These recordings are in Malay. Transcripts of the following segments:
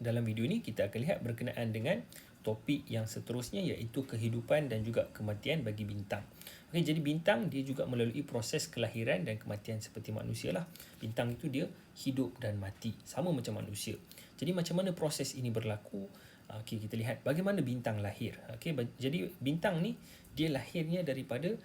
dalam video ini kita akan lihat berkenaan dengan topik yang seterusnya, iaitu kehidupan dan juga kematian bagi bintang. Okey, jadi bintang dia juga melalui proses kelahiran dan kematian seperti manusia lah. Bintang itu dia hidup dan mati sama macam manusia. Jadi macam mana proses ini berlaku? Okey, kita lihat bagaimana bintang lahir. Okey, jadi bintang ni dia lahirnya daripada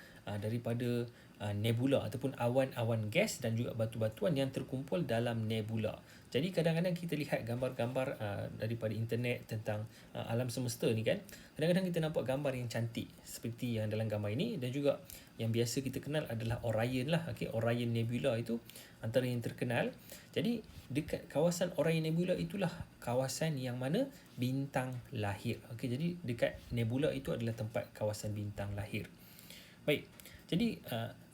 nebula ataupun awan-awan gas dan juga batu-batuan yang terkumpul dalam nebula. Jadi kadang-kadang kita lihat gambar-gambar daripada internet tentang alam semesta ni kan. Kadang-kadang kita nampak gambar yang cantik seperti yang dalam gambar ini, dan juga yang biasa kita kenal adalah Orion lah. Okey, Orion Nebula itu antara yang terkenal. Jadi dekat kawasan Orion Nebula itulah kawasan yang mana bintang lahir. Okey, jadi dekat nebula itu adalah tempat kawasan bintang lahir. Baik. Jadi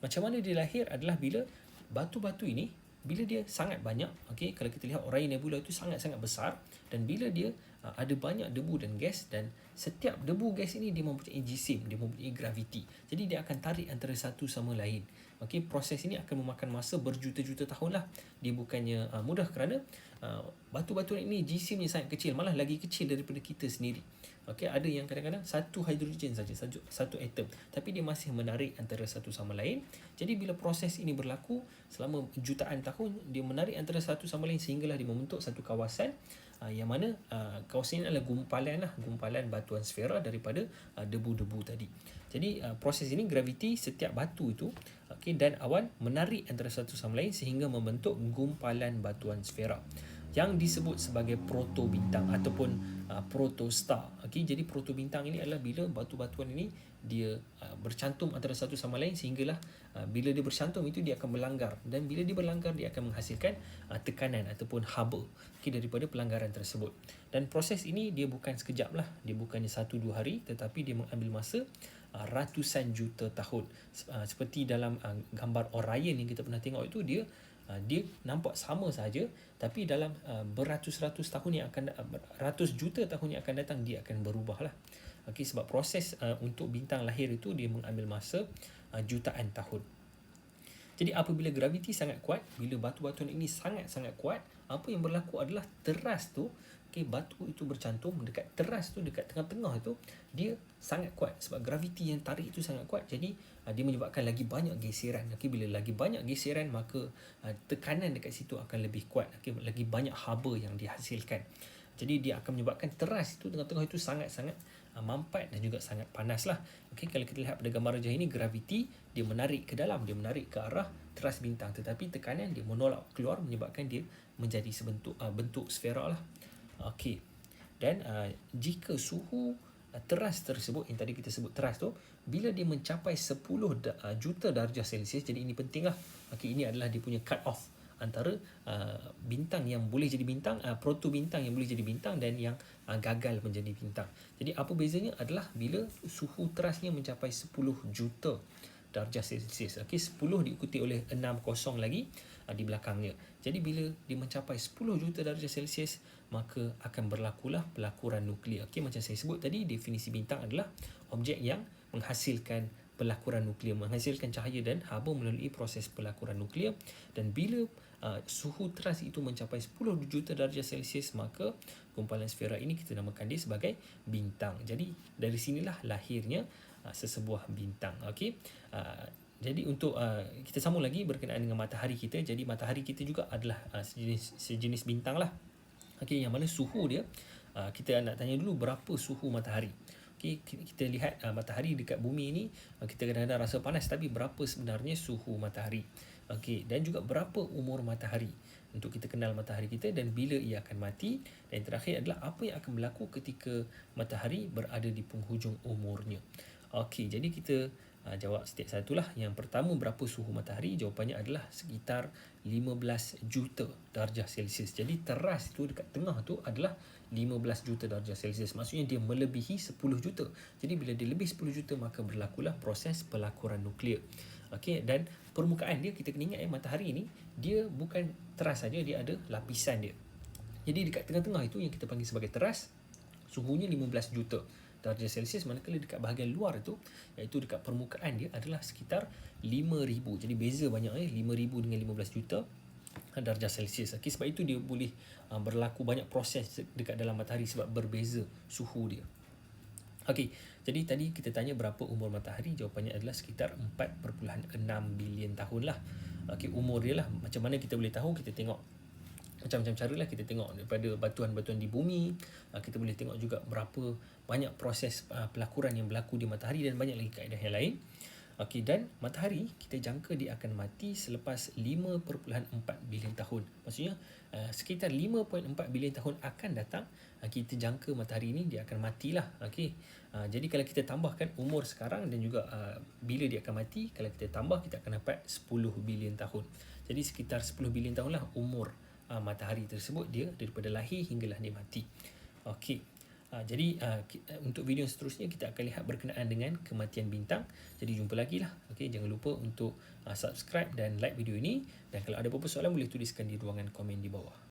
macam mana dia lahir adalah bila batu-batu ini, bila dia sangat banyak, okey, kalau kita lihat Orion Nebula itu sangat-sangat besar, dan bila dia ada banyak debu dan gas, dan setiap debu gas ini dia mempunyai jisim, dia mempunyai graviti. Jadi dia akan tarik antara satu sama lain. Okey, proses ini akan memakan masa berjuta-juta tahun lah. Dia bukannya mudah kerana batu-batu ini jisimnya sangat kecil, malah lagi kecil daripada kita sendiri. Okey, ada yang kadang-kadang satu hidrogen saja, satu atom, tapi dia masih menarik antara satu sama lain. Jadi bila proses ini berlaku selama jutaan tahun, dia menarik antara satu sama lain sehinggalah dia membentuk satu kawasan yang mana kawasan ini adalah gumpalan batuan sfera daripada debu-debu tadi. Jadi proses ini, graviti setiap batu itu, okey, dan awan menarik antara satu sama lain sehingga membentuk gumpalan batuan sfera yang disebut sebagai protobintang ataupun protostar. Okey, jadi protobintang ini adalah bila batu-batuan ini dia bercantum antara satu sama lain sehinggalah bila dia bercantum itu dia akan berlanggar, dan bila dia berlanggar dia akan menghasilkan tekanan ataupun haba, okey, daripada pelanggaran tersebut. Dan proses ini dia bukan sekejap lah, dia bukannya 1-2 hari, tetapi dia mengambil masa ratusan juta tahun. Seperti dalam gambar Orion yang kita pernah tengok itu, dia nampak sama saja, tapi dalam beratus-ratus tahun yang akan ratus juta tahun yang akan datang dia akan berubah lah. Okey, sebab proses untuk bintang lahir itu dia mengambil masa jutaan tahun. Jadi apabila graviti sangat kuat, bila batu-batuan ini sangat-sangat kuat, apa yang berlaku adalah teras tu, okey, batu itu bercantum dekat teras tu, dekat tengah-tengah tu, dia sangat kuat sebab graviti yang tarik itu sangat kuat. Jadi dia menyebabkan lagi banyak geseran. Okey, bila lagi banyak geseran, maka tekanan dekat situ akan lebih kuat. Okey, lagi banyak haba yang dihasilkan. Jadi dia akan menyebabkan teras itu tengah-tengah itu sangat-sangat mampat dan juga sangat panas lah. Okey, kalau kita lihat pada gambar rajah ini, graviti dia menarik ke dalam, dia menarik ke arah teras bintang, tetapi tekanan dia menolak keluar, menyebabkan dia menjadi bentuk sfera lah. Okey, dan jika suhu teras tersebut yang tadi kita sebut teras tu, bila dia mencapai 10 juta darjah Celsius, jadi ini penting lah. Okey, ini adalah dia punya cut off antara bintang yang boleh jadi bintang, protobintang yang boleh jadi bintang, dan yang gagal menjadi bintang. Jadi apa bezanya adalah bila suhu terasnya mencapai 10 juta darjah Celsius. Okey, 10 diikuti oleh 60 lagi di belakangnya. Jadi bila dia mencapai 10 juta darjah Celsius, maka akan berlakulah pelakuran nuklear. Okey, macam saya sebut tadi, definisi bintang adalah objek yang menghasilkan pelakuran nuklear, menghasilkan cahaya dan haba melalui proses pelakuran nuklear. Dan bila suhu teras itu mencapai 10 juta darjah Celsius, maka gumpalan sfera ini kita namakan dia sebagai bintang. Jadi dari sinilah lahirnya sesebuah bintang. Okey, jadi untuk kita sambung lagi berkenaan dengan matahari kita. Jadi matahari kita juga adalah sejenis bintang lah. Okey, yang mana suhu dia, kita nak tanya dulu berapa suhu matahari. Okey, kita lihat matahari dekat bumi ini, kita kadang-kadang rasa panas, tapi berapa sebenarnya suhu matahari? Okey, dan juga berapa umur matahari untuk kita kenal matahari kita, dan bila ia akan mati. Dan yang terakhir adalah apa yang akan berlaku ketika matahari berada di penghujung umurnya. Okey, jadi kita jawab setiap satu lah. Yang pertama, berapa suhu matahari? Jawapannya adalah sekitar 15 juta darjah Celsius. Jadi teras tu dekat tengah tu adalah 15 juta darjah Celsius. Maksudnya dia melebihi 10 juta. Jadi bila dia lebih 10 juta, maka berlakulah proses pelakuran nuklear. Okey, dan permukaan dia, kita kena ingat matahari ni dia bukan teras saja, dia ada lapisan dia. Jadi dekat tengah-tengah itu yang kita panggil sebagai teras, suhunya 15 juta darjah Celsius, manakala dekat bahagian luar itu, iaitu dekat permukaan dia, adalah sekitar 5,000. Jadi beza banyak 5,000 dengan 15 juta. darjah Celsius. Okay, sebab itu dia boleh berlaku banyak proses dekat dalam matahari sebab berbeza suhu dia. Okey, jadi tadi kita tanya berapa umur matahari, jawapannya adalah sekitar 4.6 bilion tahun lah. Okey, umur dia lah. Macam mana kita boleh tahu? Kita tengok macam-macam cara lah. Kita tengok daripada batuan-batuan di bumi. Kita boleh tengok juga berapa banyak proses pelakuran yang berlaku di matahari dan banyak lagi kaedah yang lain. Okey, dan matahari kita jangka dia akan mati selepas 5.4 bilion tahun. Maksudnya sekitar 5.4 bilion tahun akan datang, kita jangka matahari ini dia akan matilah. Okey. Jadi kalau kita tambahkan umur sekarang dan juga bila dia akan mati, kalau kita tambah kita akan dapat 10 bilion tahun. Jadi sekitar 10 bilion tahun lah umur matahari tersebut dia daripada lahir hinggalah dia mati. Okey. Jadi untuk video seterusnya kita akan lihat berkenaan dengan kematian bintang. Jadi jumpa lagi lah. Okay, jangan lupa untuk subscribe dan like video ini. Dan kalau ada apa-apa soalan boleh tuliskan di ruangan komen di bawah.